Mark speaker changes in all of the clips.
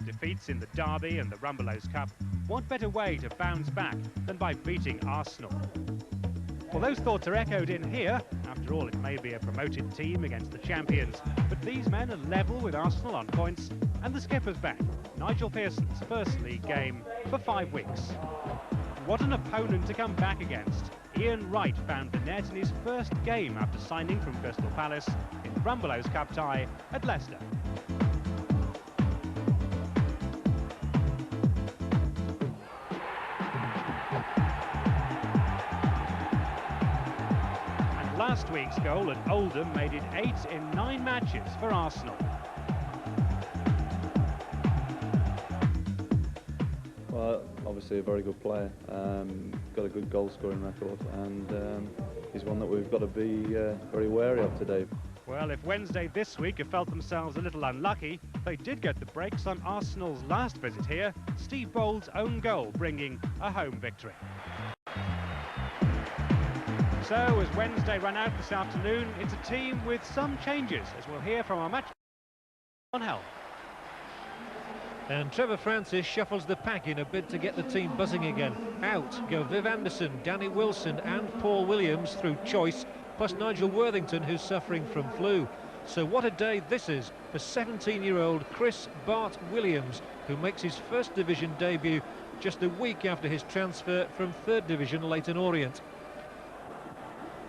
Speaker 1: defeats in the Derby and the Rumbelows Cup, what better way to bounce back than by beating Arsenal? Well, those thoughts are echoed in here. After all, it may be a promoted team against the champions, but these men are level with Arsenal on points, and the skipper's back. Nigel Pearson's first league game for 5 weeks. What an opponent to come back against. Ian Wright found the net in his first game after signing from Crystal Palace in the Rumbelows Cup tie at Leicester. And last week's goal at Oldham made it 8 in 9 matches for Arsenal.
Speaker 2: Well, obviously a very good player, got a good goal scoring record, and he's one that we've got to be very wary of today.
Speaker 1: Well, if Wednesday this week have felt themselves a little unlucky, they did get the breaks on Arsenal's last visit here, Steve Bold's own goal bringing a home victory. So as Wednesday ran out this afternoon, it's a team with some changes, as we'll hear from our match on help.
Speaker 3: And Trevor Francis shuffles the pack in a bid to get the team buzzing again. Out go Viv Anderson, Danny Wilson and Paul Williams through choice, plus Nigel Worthington, who's suffering from flu. So what a day this is for 17-year-old Chris Bart Williams, who makes his first division debut just a week after his transfer from 3rd Division Leyton Orient.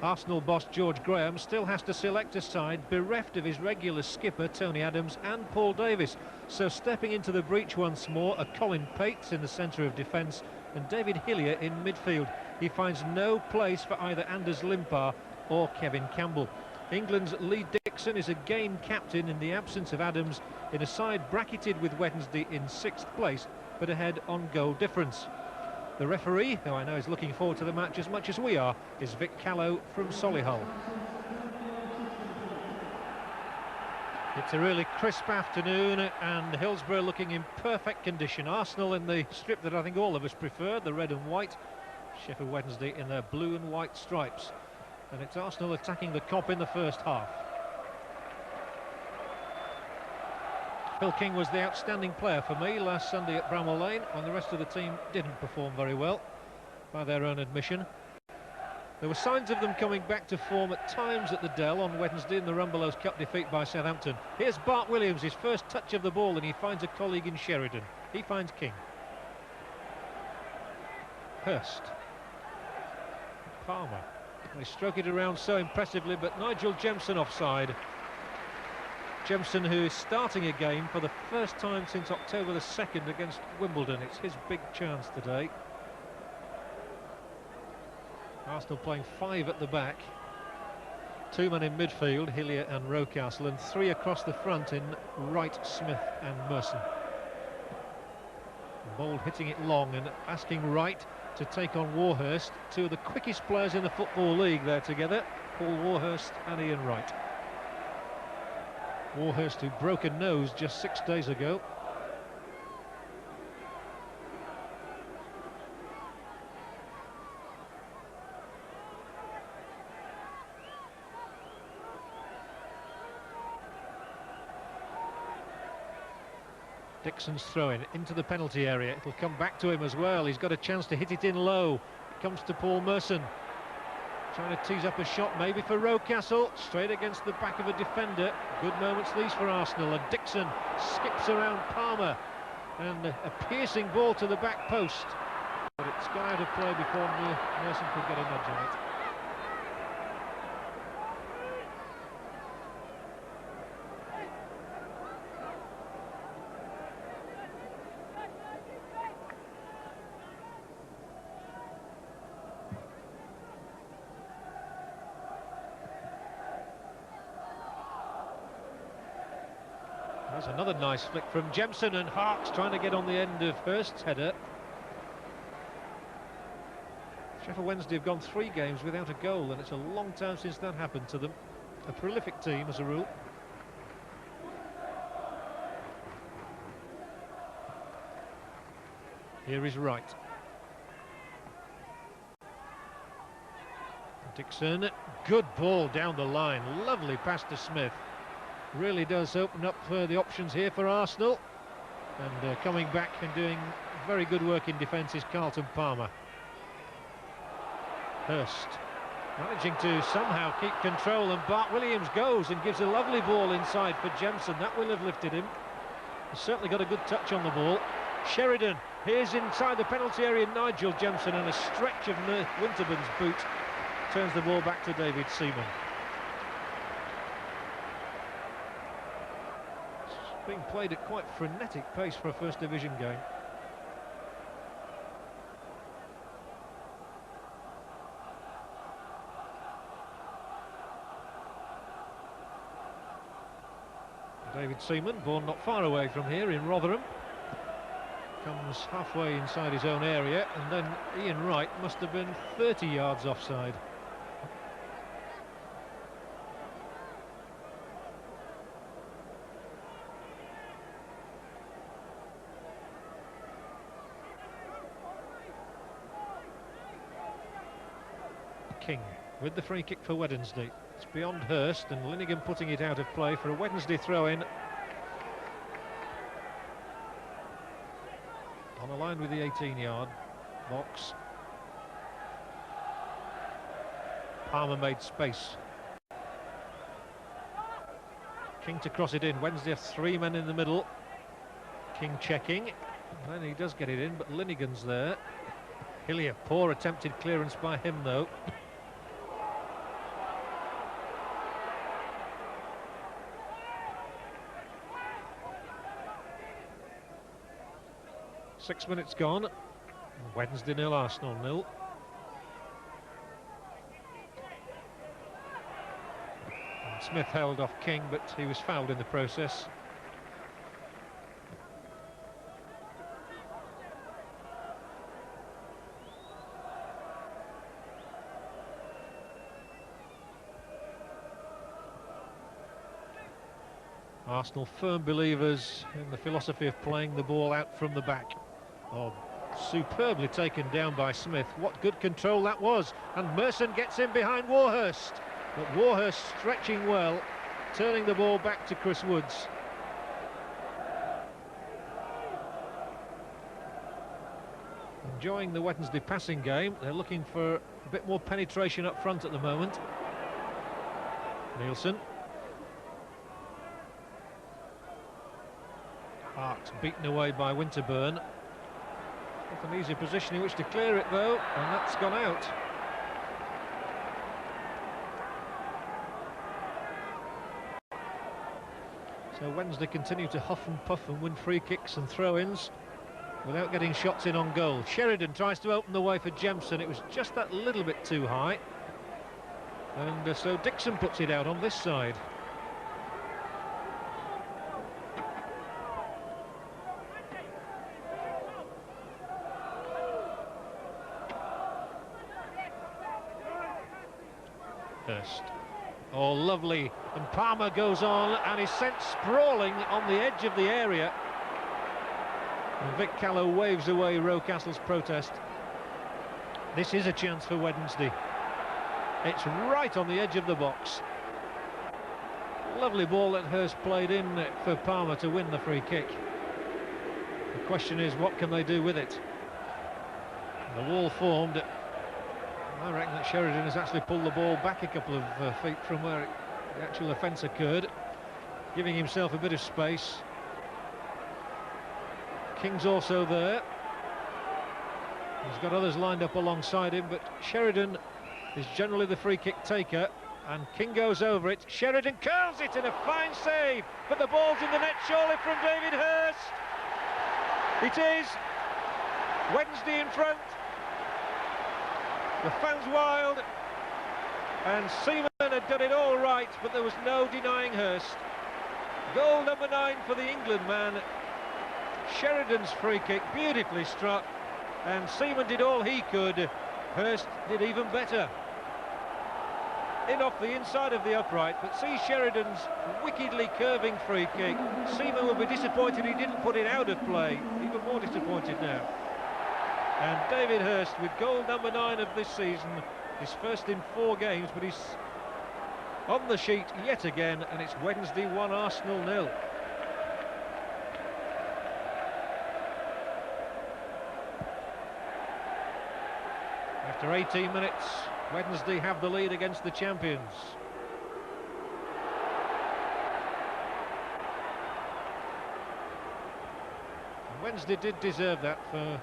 Speaker 3: Arsenal boss George Graham still has to select a side bereft of his regular skipper Tony Adams and Paul Davis. So stepping into the breach once more are Colin Pates in the centre of defence and David Hillier in midfield. He finds no place for either Anders Limpar or Kevin Campbell. England's Lee Dixon is again captain in the absence of Adams in a side bracketed with Wednesday in 6th place but ahead on goal difference. The referee, who I know is looking forward to the match as much as we are, is Vic Callow from Solihull. It's a really crisp afternoon and Hillsborough looking in perfect condition. Arsenal in the strip that I think all of us prefer, the red and white. Sheffield Wednesday in their blue and white stripes. And it's Arsenal attacking the Kop in the first half. Phil King was the outstanding player for me last Sunday at Bramall Lane, and the rest of the team didn't perform very well, by their own admission. There were signs of them coming back to form at times at the Dell on Wednesday in the Rumbelows Cup defeat by Southampton. Here's Bart Williams, his first touch of the ball, and he finds a colleague in Sheridan. He finds King. Hurst. Palmer. They stroke it around so impressively, but Nigel Jemson offside. Jemson, who is starting a game for the first time since October the 2nd against Wimbledon. It's his big chance today. Arsenal playing 5 at the back. 2 men in midfield, Hillier and Rocastle, and 3 across the front in Wright, Smith and Merson. Bold hitting it long and asking Wright to take on Warhurst, 2 of the quickest players in the Football League there together, Paul Warhurst and Ian Wright. Warhurst, who broke a nose just 6 days ago. Dixon's throw-in into the penalty area. It'll come back to him as well. He's got a chance to hit it in low. It comes to Paul Merson. Trying to tease up a shot maybe for Rocastle, straight against the back of a defender. Good moments these for Arsenal, and Dixon skips around Palmer, and a piercing ball to the back post, but it's gone out of play before Merson could get a nudge on it. There's another nice flick from Jemson, and Harks trying to get on the end of Hurst's header. Sheffield Wednesday have gone 3 games without a goal, and it's a long time since that happened to them. A prolific team as a rule. Here is Wright. Dixon, good ball down the line, lovely pass to Smith. Really does open up the options here for Arsenal. And coming back and doing very good work in defence is Carlton Palmer. Hurst managing to somehow keep control, and Bart Williams goes and gives a lovely ball inside for Jemson. That will have lifted him. He's certainly got a good touch on the ball. Sheridan, here's inside the penalty area, Nigel Jemson, and a stretch of Winterburn's boot turns the ball back to David Seaman. It's being played at quite frenetic pace for a First Division game. David Seaman, born not far away from here in Rotherham, comes halfway inside his own area, and then Ian Wright must have been 30 yards offside. King with the free kick for Wednesday. It's beyond Hurst, and Linnigan putting it out of play for a Wednesday throw-in. On a line with the 18-yard box. Palmer made space. King to cross it in. Wednesday have 3 men in the middle. King checking. Then he does get it in, but Linnigan's there. Hillier, poor attempted clearance by him though. Six minutes gone. Wednesday 0, Arsenal 0. And Smith held off King, but he was fouled in the process. Arsenal firm believers in the philosophy of playing the ball out from the back. Oh, superbly taken down by Smith. What good control that was. And Merson gets in behind Warhurst. But Warhurst stretching well, turning the ball back to Chris Woods. Enjoying the Wednesday passing game. They're looking for a bit more penetration up front at the moment. Nielsen. Hart beaten away by Winterburn. Not an easy position in which to clear it though, and that's gone out. So Wednesday continue to huff and puff and win free kicks and throw-ins without getting shots in on goal. Sheridan tries to open the way for Jemson. It was just that little bit too high. And so Dixon puts it out on this side. Hurst. Oh, lovely. And Palmer goes on and is sent sprawling on the edge of the area. And Vic Callow waves away Rocastle's protest. This is a chance for Wednesday. It's right on the edge of the box. Lovely ball that Hurst played in for Palmer to win the free kick. The question is, what can they do with it? The wall formed. I reckon that Sheridan has actually pulled the ball back a couple of feet from where the actual offence occurred, giving himself a bit of space. King's also there. He's got others lined up alongside him, but Sheridan is generally the free kick taker, and King goes over it. Sheridan curls it in a fine save, but the ball's in the net surely from David Hurst. It is. Wednesday in front. The fans wild, and Seaman had done it all right, but there was no denying Hurst. Goal number 9 for the England man. Sheridan's free kick, beautifully struck, and Seaman did all he could. Hurst did even better. In off the inside of the upright, but see Sheridan's wickedly curving free kick. Seaman will be disappointed he didn't put it out of play, even more disappointed now. And David Hurst with goal number 9 of this season, his first in 4 games, but he's on the sheet yet again, and it's Wednesday 1, Arsenal 0. After 18 minutes, Wednesday have the lead against the champions. And Wednesday did deserve that for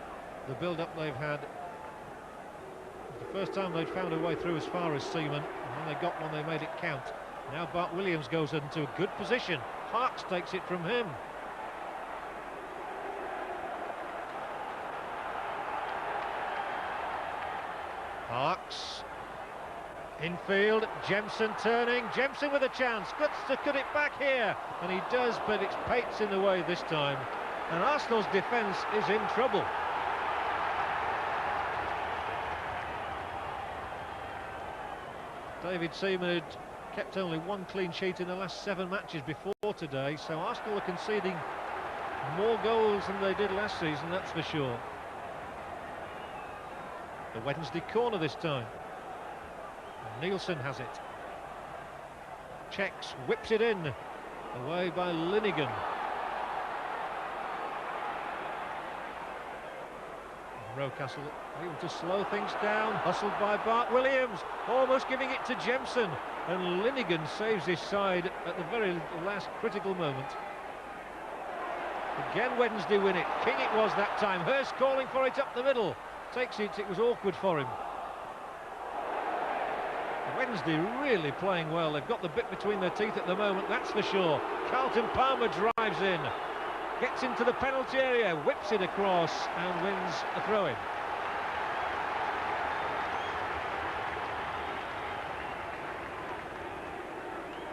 Speaker 3: the build-up they've had. The first time they'd found a way through as far as Seaman, and when they got one they made it count. Now Bart Williams goes into a good position. Harks takes it from him. Harks. Infield, Jemson turning, Jemson with a chance, gets to cut it back here, and he does, but it's Pates in the way this time, and Arsenal's defence is in trouble. David Seaman had kept only one clean sheet in the last 7 matches before today, so Arsenal are conceding more goals than they did last season, that's for sure. The Wednesday corner this time. Nielsen has it. Checks, whips it in. Away by Linnigan. Rocastle able to slow things down. Hustled by Bart Williams. Almost giving it to Jemson. And Linnigan saves his side at the very last critical moment. Again Wednesday win it. King it was that time. Hurst calling for it up the middle. Takes it, it was awkward for him. Wednesday really playing well. They've got the bit between their teeth at the moment, that's for sure. Carlton Palmer drives in, gets into the penalty area, whips it across and wins a throw-in.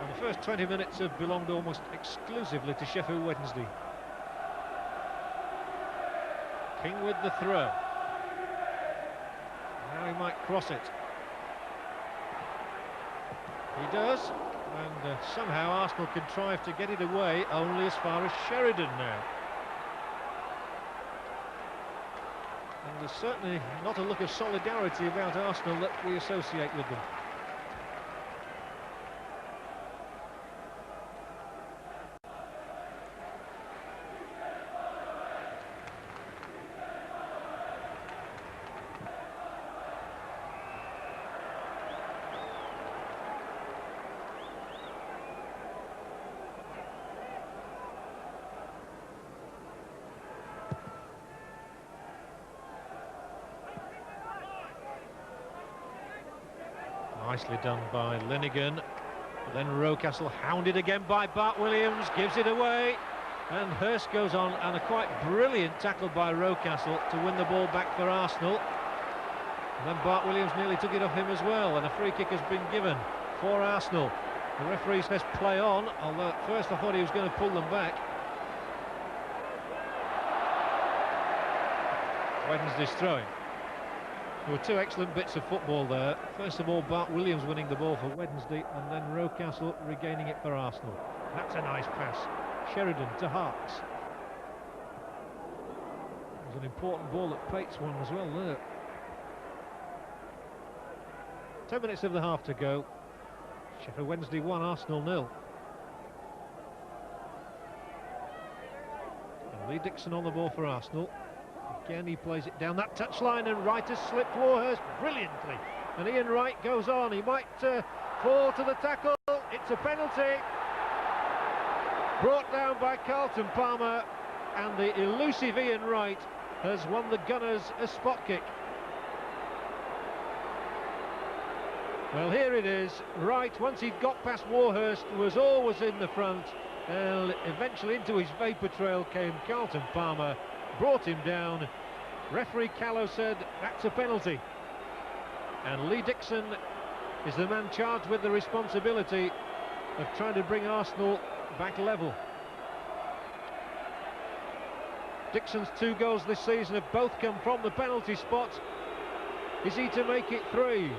Speaker 3: And the first 20 minutes have belonged almost exclusively to Sheffield Wednesday. King with the throw. Now he might cross it. He does, and somehow Arsenal contrive to get it away only as far as Sheridan now. And there's certainly not a look of solidarity about Arsenal that we associate with them. Nicely done by Linnigan. But then Rocastle hounded again by Bart Williams, gives it away, and Hurst goes on, and a quite brilliant tackle by Rocastle to win the ball back for Arsenal. And then Bart Williams nearly took it off him as well, and a free kick has been given for Arsenal. The referee says play on, although at first I thought he was going to pull them back. Wednesday's throwing. There were 2 excellent bits of football there. First of all, Bart Williams winning the ball for Wednesday, and then Rocastle regaining it for Arsenal. That's a nice pass. Sheridan to Harks. It was an important ball that Pates won as well there. 10 minutes of the half to go. Sheffield Wednesday 1, Arsenal 0. And Lee Dixon on the ball for Arsenal. Again, he plays it down that touchline, and Wright has slipped Warhurst brilliantly. And Ian Wright goes on. He might fall to the tackle. It's a penalty. Brought down by Carlton Palmer, and the elusive Ian Wright has won the Gunners a spot kick. Well, here it is. Wright, once he'd got past Warhurst, was always in the front. And eventually into his vapour trail came Carlton Palmer. Brought him down. Referee Callow said that's a penalty, and Lee Dixon is the man charged with the responsibility of trying to bring Arsenal back level. Dixon's 2 goals this season have both come from the penalty spot. Is he to make it 3?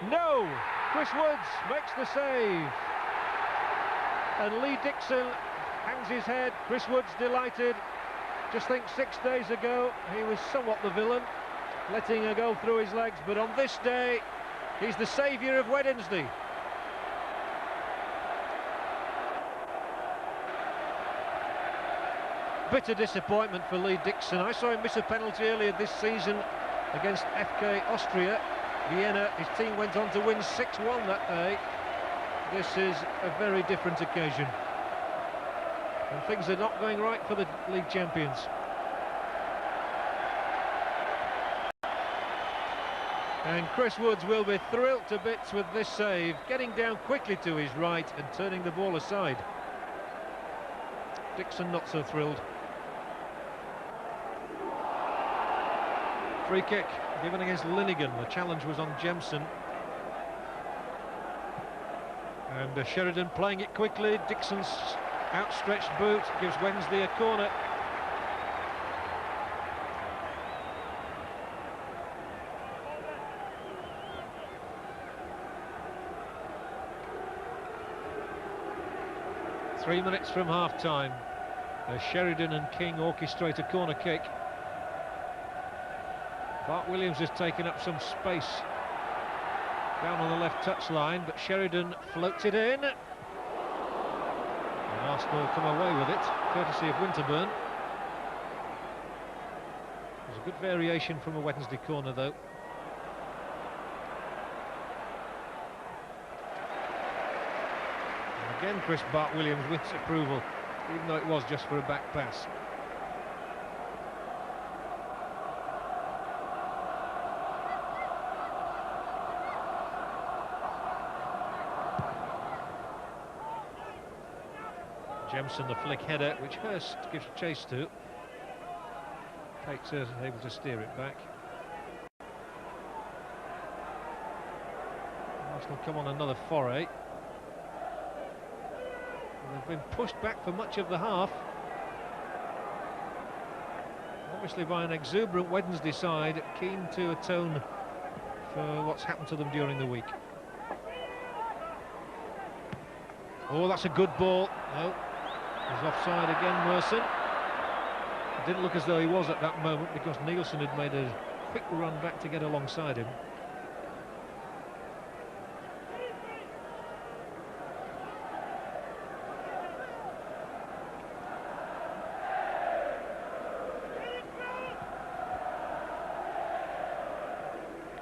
Speaker 3: No! Chris Woods makes the save, and Lee Dixon hangs his head. Chris Woods delighted. Just think 6 days ago he was somewhat the villain, letting her go through his legs, but on this day he's the saviour of Wednesday. bitter disappointment for Lee Dixon. I saw him miss a penalty earlier this season against FK Austria Vienna. His team went on to win 6-1 that day. This is a very different occasion, and things are not going right for the league champions. And Chris Woods will be thrilled to bits with this save, getting down quickly to his right and turning the ball aside. Dixon not so thrilled. Free kick given against Linnigan. The challenge was on Jemson. And Sheridan playing it quickly. Dixon's outstretched boot gives Wednesday a corner. Three minutes from half-time. Sheridan and King orchestrate a corner kick. Bart Williams has taken up some space down on the left touchline, but Sheridan floats it in. And Arsenal come away with it, courtesy of Winterburn. There's a good variation from a Wednesday corner, though. And again, Bart Williams wins approval, even though it was just for a back pass. Jemson the flick header, which Hurst gives chase to. Pates is able to steer it back. Arsenal come on another foray. And they've been pushed back for much of the half. Obviously by an exuberant Wednesday side, keen to atone for what's happened to them during the week. Oh, that's a good ball. No. He's offside again, Merson. It didn't look as though he was at that moment because Nielsen had made a quick run back to get alongside him.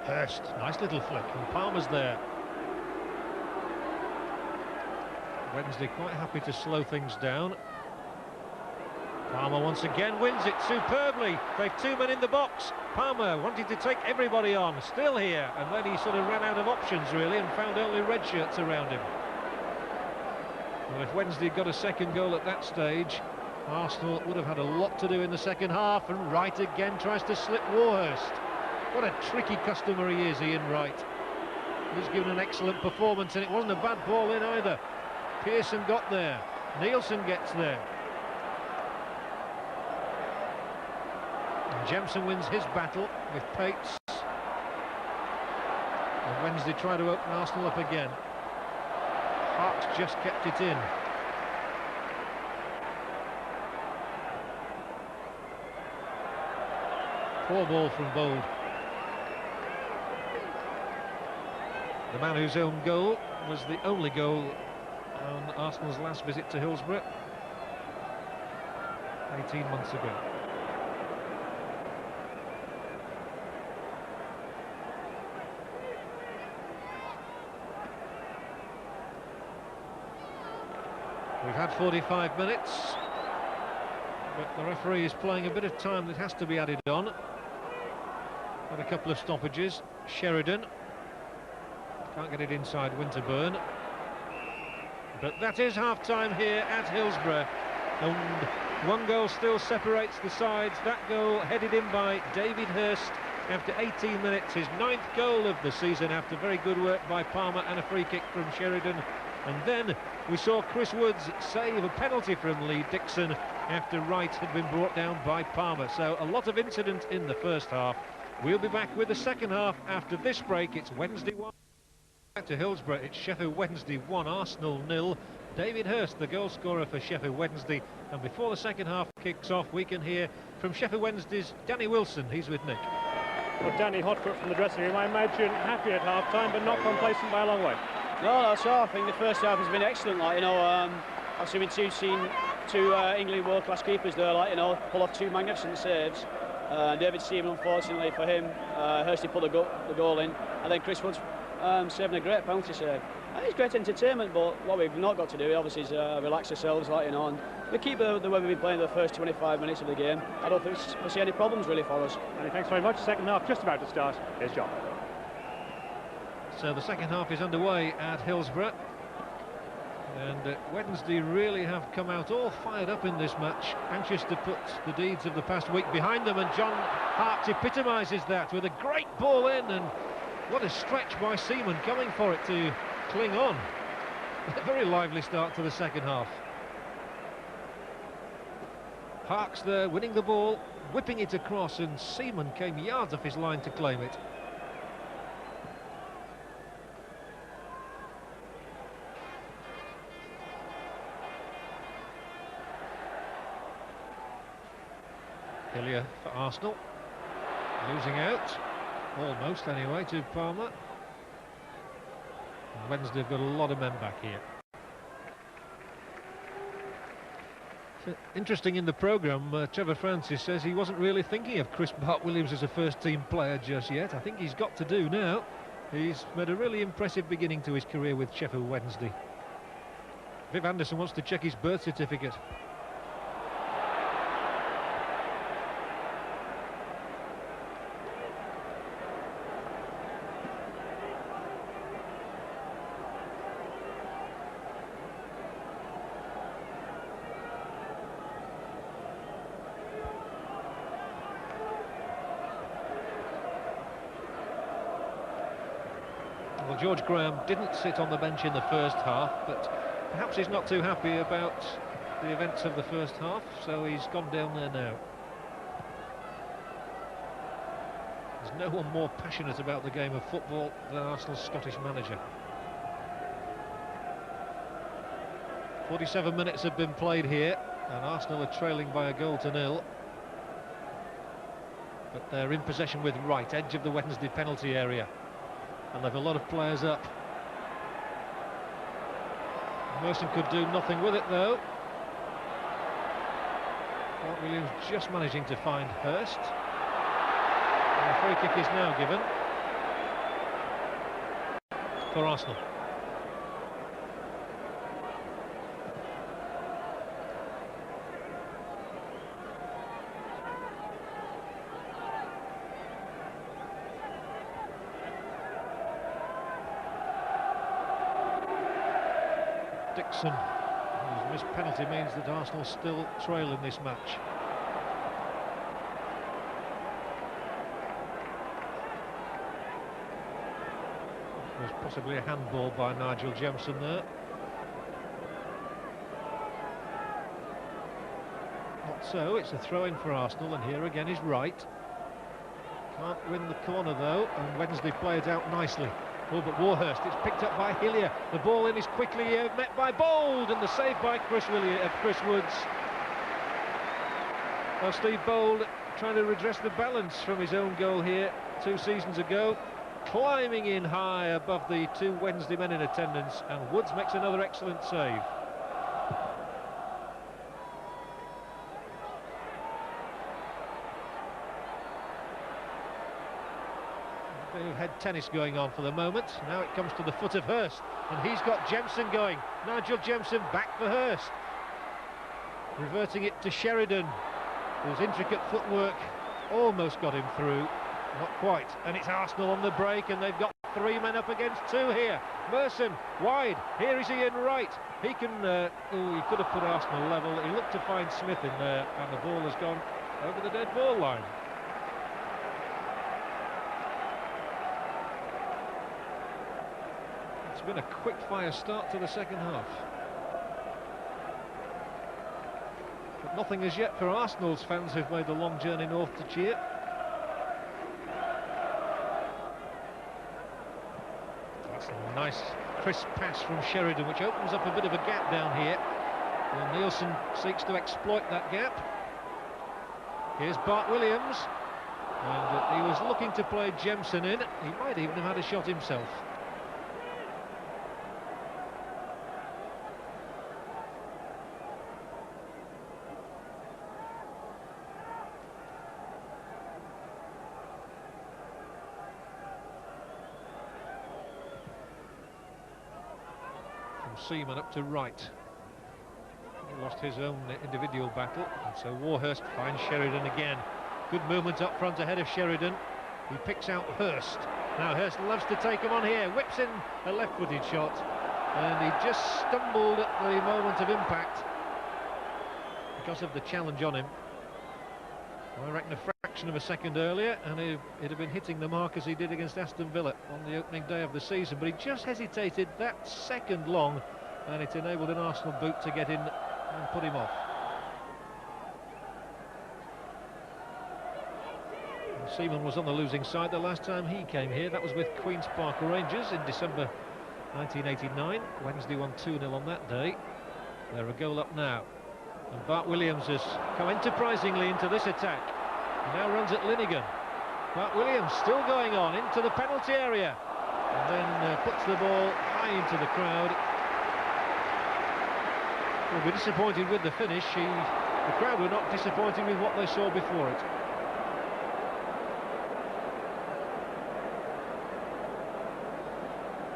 Speaker 3: Hurst, nice little flick, and Palmer's there. Wednesday quite happy to slow things down. Palmer once again wins it superbly. They've two men in the box. Palmer wanted to take everybody on, still here, and then he sort of ran out of options really and found only red shirts around him. Well, if Wednesday got a second goal at that stage, Arsenal would have had a lot to do in the second half, and Wright again tries to slip Warhurst. What a tricky customer he is, Ian Wright. He's given an excellent performance, and it wasn't a bad ball in either. Pearson got there, Nielsen gets there. And Jemson wins his battle with Pates. And Wednesday try to open Arsenal up again. Hart's just kept it in. Poor ball from Bold. The man whose own goal was the only goal on Arsenal's last visit to Hillsborough 18 months ago. We've had 45 minutes, but the referee is playing a bit of time that has to be added on. Had a couple of stoppages. Sheridan can't get it inside Winterburn. But that is half-time here at Hillsborough, and one goal still separates the sides. That goal headed in by David Hurst after 18 minutes, his 9th goal of the season after very good work by Palmer and a free kick from Sheridan. And then we saw Chris Woods save a penalty from Lee Dixon after Wright had been brought down by Palmer. So a lot of incident in the first half. We'll be back with the second half after this break. It's Wednesday 1. Back to Hillsborough, it's Sheffield Wednesday 1, Arsenal 0. David Hurst, the goal scorer for Sheffield Wednesday. And before the second half kicks off, we can hear from Sheffield Wednesday's Danny Wilson. He's with Nick.
Speaker 4: Well, Danny, hot foot from the dressing room. I imagine happy at half-time, but not complacent by a long way.
Speaker 5: No, that's all. I think the first half has been excellent. Like, you know, obviously we've seen two England world-class keepers there, like, you know, pull off two magnificent saves. David Seaman, unfortunately for him, Hursty put the goal in, and then Chris Woods saving a great penalty save. And it's great entertainment, but what we've not got to do, obviously, is relax ourselves, like, you know, and we keep the way we've been playing the first 25 minutes of the game. I don't think we see any problems really for us.
Speaker 4: Many thanks very much. Second half just about to start. Here's John.
Speaker 3: So the second half is underway at Hillsborough, and Wednesday really have come out all fired up in this match, anxious to put the deeds of the past week behind them, and John Hart's epitomises that with a great ball in, and what a stretch by Seaman coming for it to cling on. A very lively start to the second half. Hark's there winning the ball, whipping it across, and Seaman came yards off his line to claim it. Hillier for Arsenal, losing out, almost anyway, to Palmer. And Wednesday have got a lot of men back here. Interesting in the programme, Trevor Francis says he wasn't really thinking of Chris Bart-Williams as a first-team player just yet. I think he's got to do now. He's made a really impressive beginning to his career with Sheffield Wednesday. Viv Anderson wants to check his birth certificate. Well, George Graham didn't sit on the bench in the first half, but perhaps he's not too happy about the events of the first half, so he's gone down there now. There's no one more passionate about the game of football than Arsenal's Scottish manager. 47 minutes have been played here, and Arsenal are trailing by 1-0. But they're in possession with right, edge of the Wednesday penalty area. And they've a lot of players up. Merson could do nothing with it, though. Bart-Williams just managing to find Hurst. And a free kick is now given for Arsenal. Dixon, whose missed penalty means that Arsenal still trail in this match. It was possibly a handball by Nigel Jemson there. Not so, it's a throw-in for Arsenal, and here again is Wright. Can't win the corner though, and Wednesday play it out nicely. Oh, but Warhurst, it's picked up by Hillier. The ball in is quickly met by Bold, and the save by Chris Woods. Well, Steve Bold trying to redress the balance from his own goal here 2 seasons ago, climbing in high above the 2 Wednesday men in attendance, and Woods makes another excellent save. Bit of head tennis going on for the moment. Now it comes to the foot of Hurst, and he's got Jemson going. Nigel Jemson back for Hurst, reverting it to Sheridan, whose intricate footwork almost got him through, not quite. And it's Arsenal on the break, and they've got 3 men up against 2 here. Merson wide, here is Ian Wright. He can he could have put Arsenal level. He looked to find Smith in there, and the ball has gone over the dead ball line. It's been a quick-fire start to the second half. But nothing as yet for Arsenal's fans who've made the long journey north to cheer. That's a nice crisp pass from Sheridan, which opens up a bit of a gap down here. Well, Nielsen seeks to exploit that gap. Here's Bart-Williams, and he was looking to play Jemson in. He might even have had a shot himself. Seaman up to right. He lost his own individual battle, and so Warhurst finds Sheridan again. Good movement up front ahead of Sheridan. He picks out Hurst. Now Hurst loves to take him on here, whips in a left-footed shot, and he just stumbled at the moment of impact because of the challenge on him. I reckon a fraction of a second earlier, and he'd have been hitting the mark as he did against Aston Villa on the opening day of the season, but he just hesitated that second long, and it enabled an Arsenal boot to get in and put him off. And Seaman was on the losing side the last time he came here. That was with Queen's Park Rangers in December 1989. Wednesday won 2-0 on that day. They're a goal up now. And Bart Williams has come enterprisingly into this attack. He now runs at Linnigan. Bart Williams still going on into the penalty area, and then puts the ball high into the crowd. Will be disappointed with the finish. The crowd were not disappointed with what they saw before it.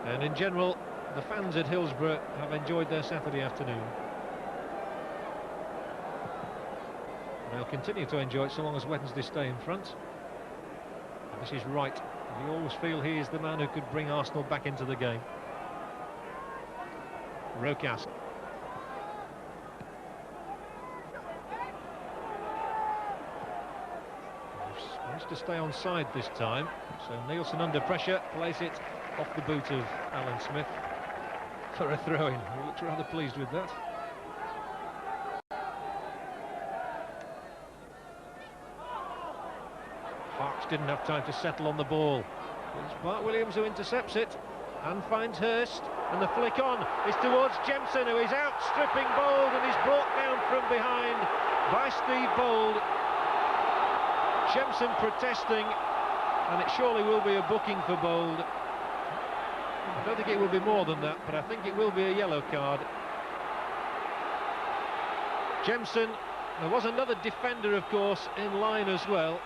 Speaker 3: And in general, the fans at Hillsborough have enjoyed their Saturday afternoon. They'll continue to enjoy it so long as Wednesday stay in front. And this is Wright. You always feel he is the man who could bring Arsenal back into the game. Rocas. Wants to stay on side this time, so Nielsen under pressure plays it off the boot of Alan Smith for a throw-in. He looks rather pleased with that. Parks didn't have time to settle on the ball. It's Bart Williams who intercepts it and finds Hurst, and the flick on is towards Jemson, who is outstripping Bold and is brought down from behind by Steve Bold. Jemson protesting, and it surely will be a booking for Bold. I don't think it will be more than that, but I think it will be a yellow card. Jemson, there was another defender, of course, in line as well.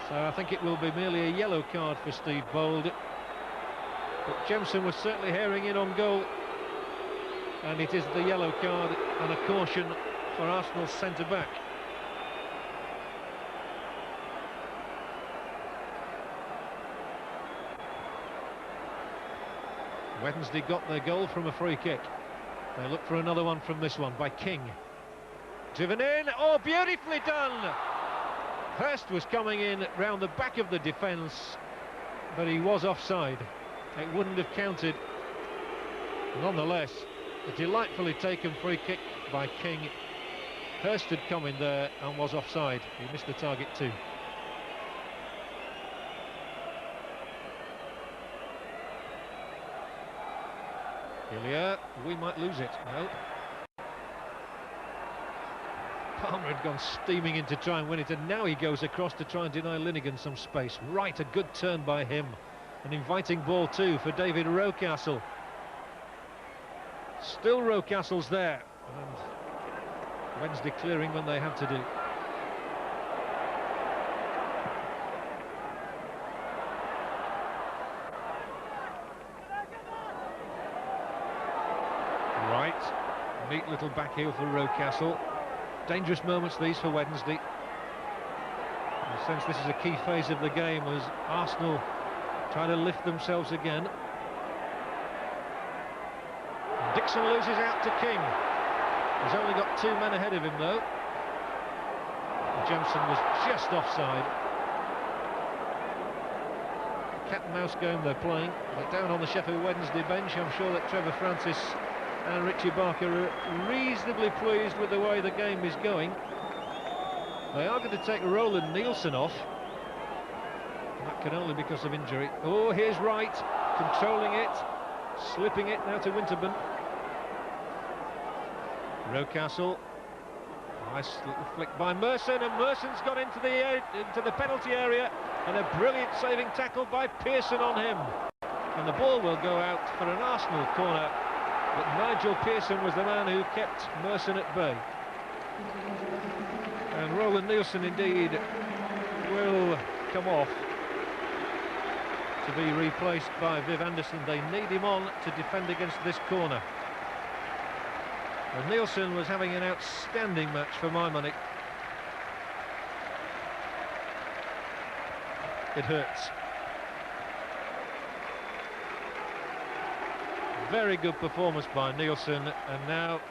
Speaker 3: So I think it will be merely a yellow card for Steve Bold. But Jemson was certainly herring in on goal, and it is the yellow card and a caution for Arsenal's centre-back. Wednesday got their goal from a free kick. They look for another one from this one by King. Driven in, oh, beautifully done! Hurst was coming in round the back of the defence, but he was offside. It wouldn't have counted. Nonetheless, a delightfully taken free kick by King. Hurst had come in there and was offside. He missed the target too. Hillier, we might lose it. No. Palmer had gone steaming in to try and win it, and now he goes across to try and deny Linnigan some space. Right, a good turn by him. An inviting ball too for David Rocastle. Still Rocastle's there, and Wednesday clearing when they have to do. Right, neat little back heel for Rocastle. Dangerous moments these for Wednesday. In a sense, this is a key phase of the game as Arsenal try to lift themselves again. Dixon loses out to King. He's only got two men ahead of him though. Jemson was just offside. Cat and mouse game they're playing. But down on the Sheffield Wednesday bench, I'm sure that Trevor Francis and Richie Barker are reasonably pleased with the way the game is going. They are going to take Roland Nielsen off. That can only be because of injury. Oh, here's Wright, controlling it, slipping it now to Winterburn. Rocastle, nice little flick by Merson, and Merson's got into the penalty area, and a brilliant saving tackle by Pearson on him. And the ball will go out for an Arsenal corner, but Nigel Pearson was the man who kept Merson at bay. And Roland Nielsen indeed will come off. to be replaced by Viv Anderson. They need him on to defend against this corner. And Nielsen was having an outstanding match for my money. It hurts. Very good performance by Nielsen, and now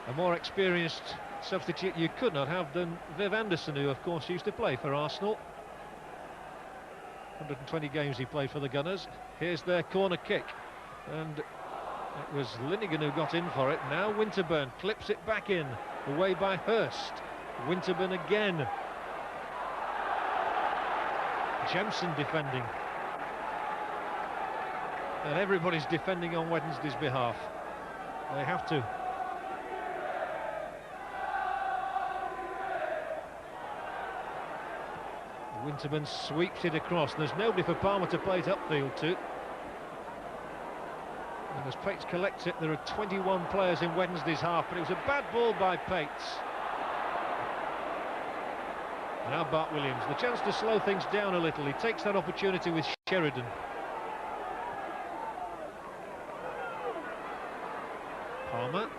Speaker 3: a more experienced substitute you could not have than Viv Anderson, who of course used to play for Arsenal. 120 games he played for the Gunners. Here's their corner kick, and it was Linnigan who got in for it. Now Winterburn clips it back in, away by Hurst. Winterburn again. Jemson defending. And everybody's defending on Wednesday's behalf. They have to. Winterburn sweeps it across. There's nobody for Palmer to play it upfield to. And as Pates collects it, there are 21 players in Wednesday's half, but it was a bad ball by Pates. Now Bart Williams, the chance to slow things down a little. He takes that opportunity with Sheridan. Palmer.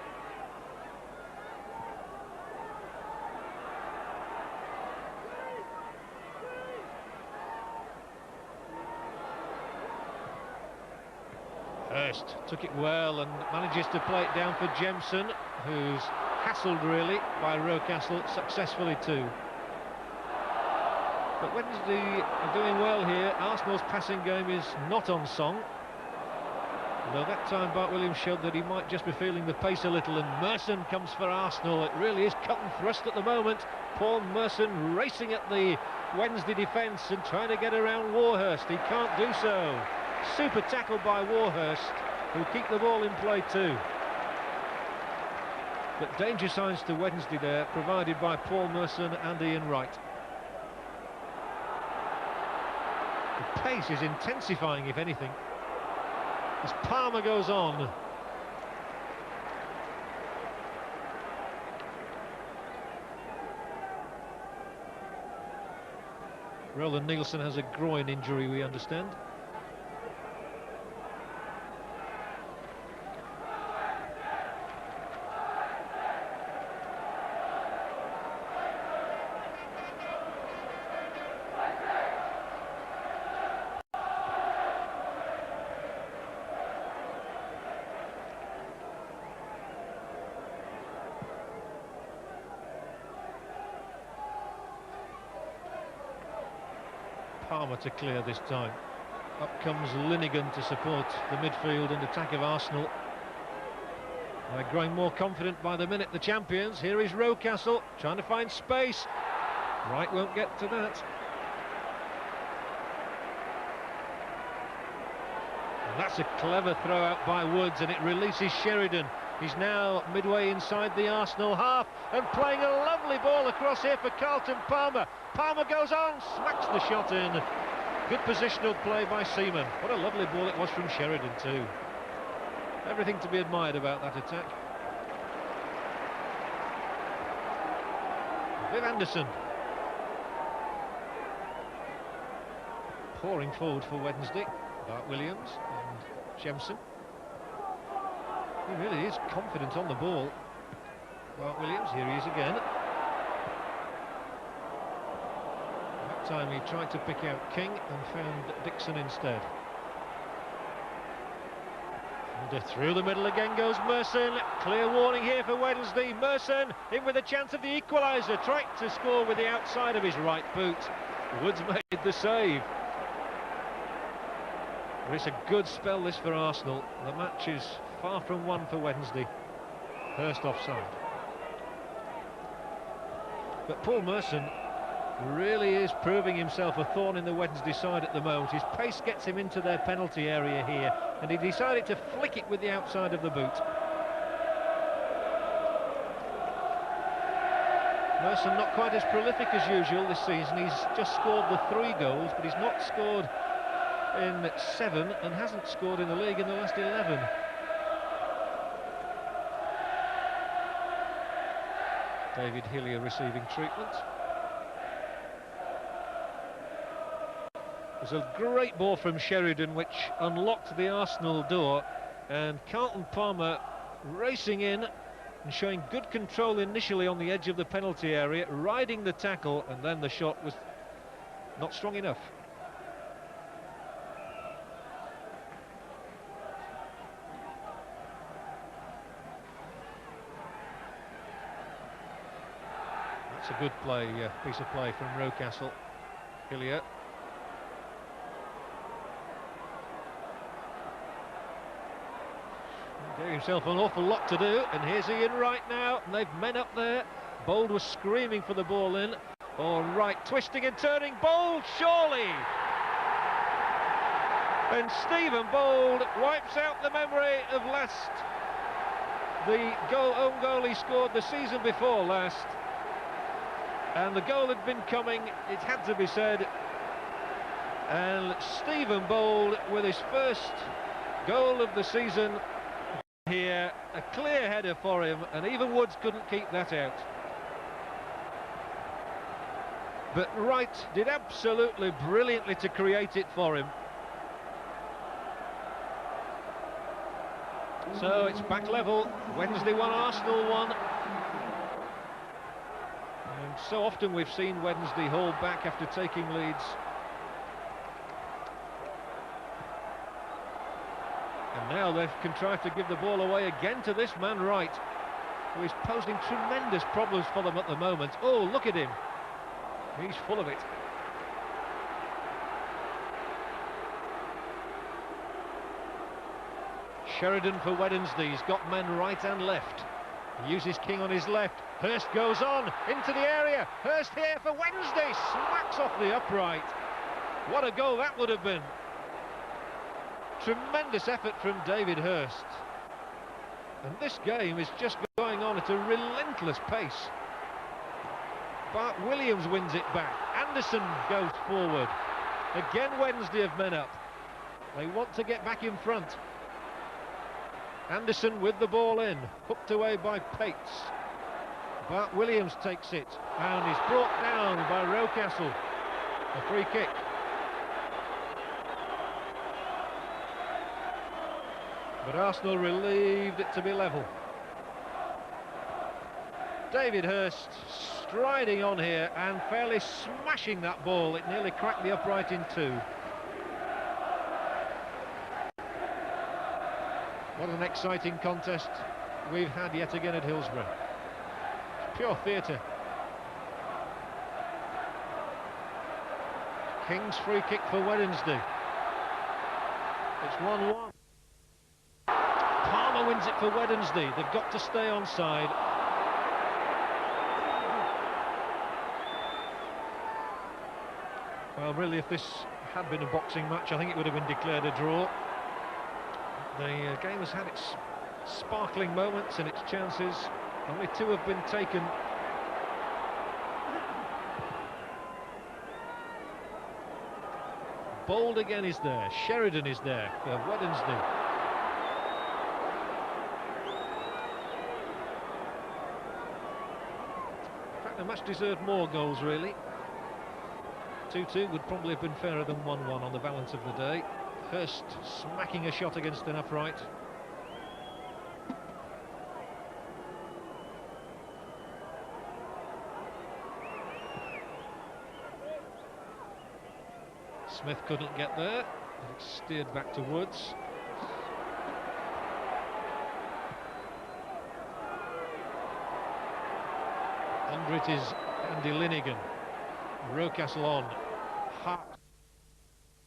Speaker 3: Hurst took it well and manages to play it down for Jemson, who's hassled really by Rocastle successfully too. But Wednesday are doing well here. Arsenal's passing game is not on song. Although that time Bart Williams showed that he might just be feeling the pace a little, and Merson comes for Arsenal. It really is cut and thrust at the moment. Paul Merson racing at the Wednesday defence and trying to get around Warhurst. He can't do so. Super tackle by Warhurst, who'll keep the ball in play too. But danger signs to Wednesday there, provided by Paul Merson and Ian Wright. The pace is intensifying, if anything, as Palmer goes on. Roland Nielsen has a groin injury, we understand. Palmer to clear this time. Up comes Linnigan to support the midfield and attack of Arsenal. They're growing more confident by the minute, the champions. Here is Rocastle trying to find space. Wright won't get to that. And that's a clever throw out by Woods, and it releases Sheridan. He's now midway inside the Arsenal half and playing a lovely ball across here for Carlton Palmer. Palmer goes on, smacks the shot in. Good positional play by Seaman. What a lovely ball it was from Sheridan too. Everything to be admired about that attack. Viv Anderson. Pouring forward for Wednesday. Bart Williams and Jemson. He really is confident on the ball. Bart Williams, here he is again. That time he tried to pick out King and found Dixon instead. And through the middle again goes Merson. Clear warning here for Wednesday. Merson in with a chance of the equaliser. Tried to score with the outside of his right boot. Woods made the save. But it's a good spell this for Arsenal. The match is far from won for Wednesday. Hurst offside. But Paul Merson really is proving himself a thorn in the Wednesday side at the moment. His pace gets him into their penalty area here, and he decided to flick it with the outside of the boot. Merson not quite as prolific as usual this season. He's just scored the 3 goals, but he's not scored in 7 and hasn't scored in the league in the last 11. David Hillier receiving treatment. It was a great ball from Sheridan which unlocked the Arsenal door, and Carlton Palmer racing in and showing good control initially on the edge of the penalty area, riding the tackle, and then the shot was not strong enough. That's a good play, piece of play from Rocastle. Hillier. Gave himself an awful lot to do, and here's Ian Wright now, and they've men up there. Bold was screaming for the ball in. All right, twisting and turning, Bold, surely! And Stephen Bold wipes out the memory of the own goal he scored the season before last. And the goal had been coming, it had to be said. And Stephen Bold with his first goal of the season here, a clear header for him, and even Woods couldn't keep that out. But Wright did absolutely brilliantly to create it for him. So it's back level. Wednesday 1, Arsenal 1. And so often we've seen Wednesday hold back after taking leads. And now they've contrived to give the ball away again to this man Wright, who is posing tremendous problems for them at the moment. Oh, look at him. He's full of it. Sheridan for Wednesday. He's got men right and left. He uses King on his left. Hurst goes on into the area. Hurst here for Wednesday. Smacks off the upright. What a goal that would have been. Tremendous effort from David Hurst. And this game is just going on at a relentless pace. Bart Williams wins it back. Anderson goes forward. Again Wednesday have men up. They want to get back in front. Anderson with the ball in. Hooked away by Pates. Bart Williams takes it. And he's brought down by Rocastle. A free kick. But Arsenal relieved it to be level. David Hurst striding on here and fairly smashing that ball. It nearly cracked the upright in two. What an exciting contest we've had yet again at Hillsborough. It's pure theatre. King's free kick for Wednesday. It's 1-1. Palmer wins it for Wednesday. They've got to stay onside. Well, really, if this had been a boxing match, I think it would have been declared a draw. The game has had its sparkling moments and its chances. Only two have been taken. Bold again is there. Sheridan is there for Wednesday. In fact, the match deserved more goals, really. 2-2 would probably have been fairer than 1-1 on the balance of the day. Hurst smacking a shot against an upright. Smith couldn't get there. It steered back to Woods. Under it is Andy Linnigan. Rocastle on. Hart.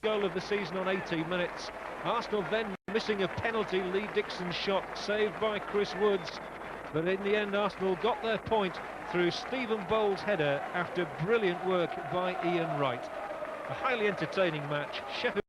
Speaker 3: Goal of the season on 18 minutes. Arsenal then missing a penalty. Lee Dixon's shot saved by Chris Woods. But in the end, Arsenal got their point through Stephen Bold's header after brilliant work by Ian Wright. A highly entertaining match. Sheffield